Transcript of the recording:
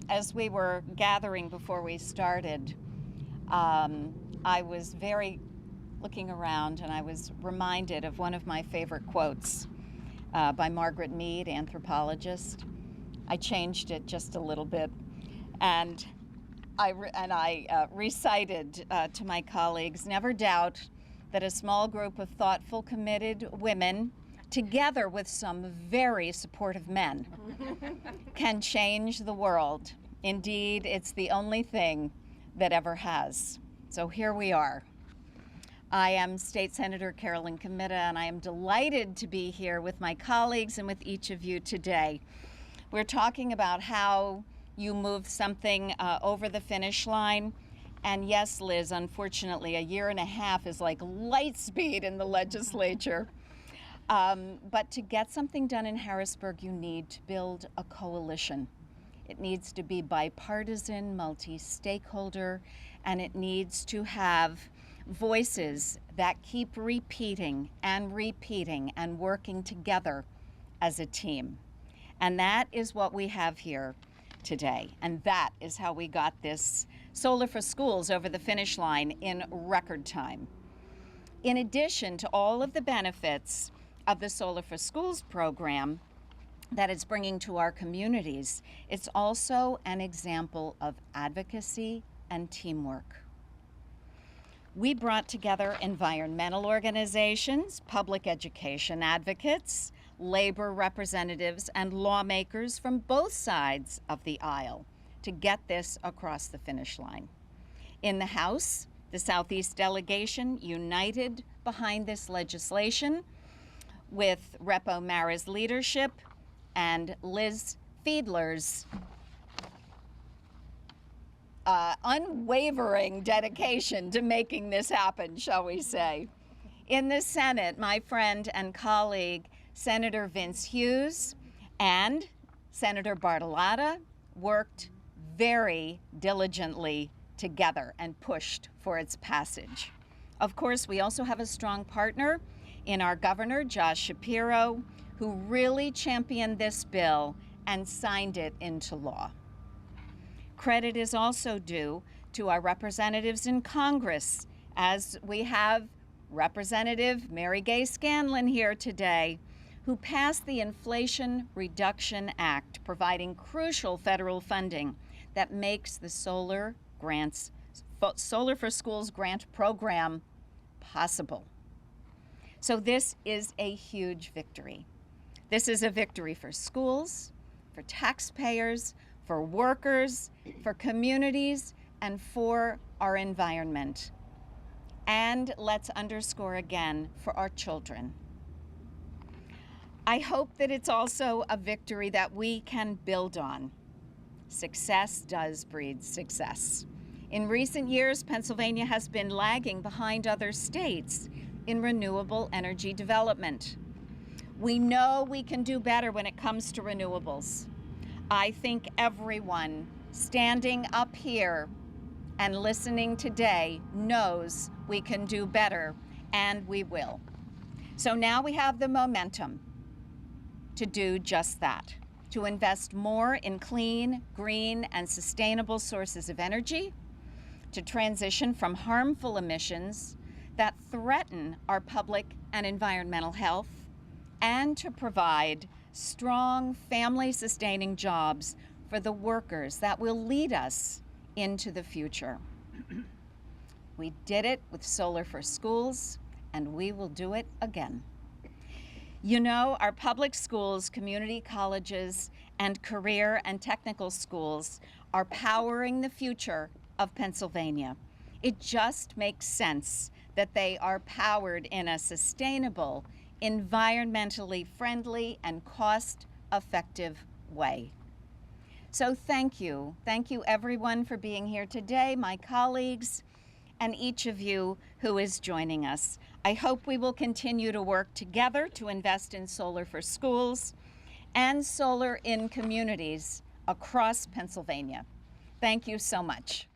As we were gathering before we started, I was looking around, and I was reminded of one of my favorite quotes by Margaret Mead, anthropologist. I changed it just a little bit, and I recited to my colleagues, "Never doubt that a small group of thoughtful, committed women, together with some very supportive men, can change the world. Indeed, it's the only thing that ever has." So here we are. I am State Senator Carolyn Comitta, and I am delighted to be here with my colleagues and with each of you today. We're talking about how you move something over the finish line. And yes, Liz, unfortunately, a year and a half is like light speed in the legislature. But to get something done in Harrisburg, you need to build a coalition. It needs to be bipartisan, multi-stakeholder, and it needs to have voices that keep repeating and working together as a team. And that is what we have here today. And that is how we got this Solar for Schools over the finish line in record time. In addition to all of the benefits of the Solar for Schools program that it's bringing to our communities, it's also an example of advocacy and teamwork. We brought together environmental organizations, public education advocates, labor representatives, and lawmakers from both sides of the aisle to get this across the finish line. In the House, the Southeast delegation united behind this legislation with Rep. O'Mara's leadership and Liz Fiedler's unwavering dedication to making this happen, shall we say. In the Senate, my friend and colleague, Senator Vince Hughes and Senator Bartolotta worked very diligently together and pushed for its passage. Of course, we also have a strong partner in our governor, Josh Shapiro, who really championed this bill and signed it into law. Credit is also due to our representatives in Congress, as we have Representative Mary Gay Scanlon here today, who passed the Inflation Reduction Act, providing crucial federal funding that makes the Solar for Schools grant program possible. So this is a huge victory. This is a victory for schools, for taxpayers, for workers, for communities, and for our environment. And let's underscore again, for our children. I hope that it's also a victory that we can build on. Success does breed success. In recent years, Pennsylvania has been lagging behind other states in renewable energy development. We know we can do better when it comes to renewables. I think everyone standing up here and listening today knows we can do better, and we will. So now we have the momentum to do just that, to invest more in clean, green, and sustainable sources of energy, to transition from harmful emissions that threaten our public and environmental health, and to provide strong family-sustaining jobs for the workers that will lead us into the future. We did it with Solar for Schools, and we will do it again. You know, our public schools, community colleges, and career and technical schools are powering the future of Pennsylvania. It just makes sense that they are powered in a sustainable, environmentally friendly, and cost-effective way. So thank you. Thank you everyone for being here today, my colleagues, and each of you who is joining us. I hope we will continue to work together to invest in Solar for Schools and solar in communities across Pennsylvania. Thank you so much.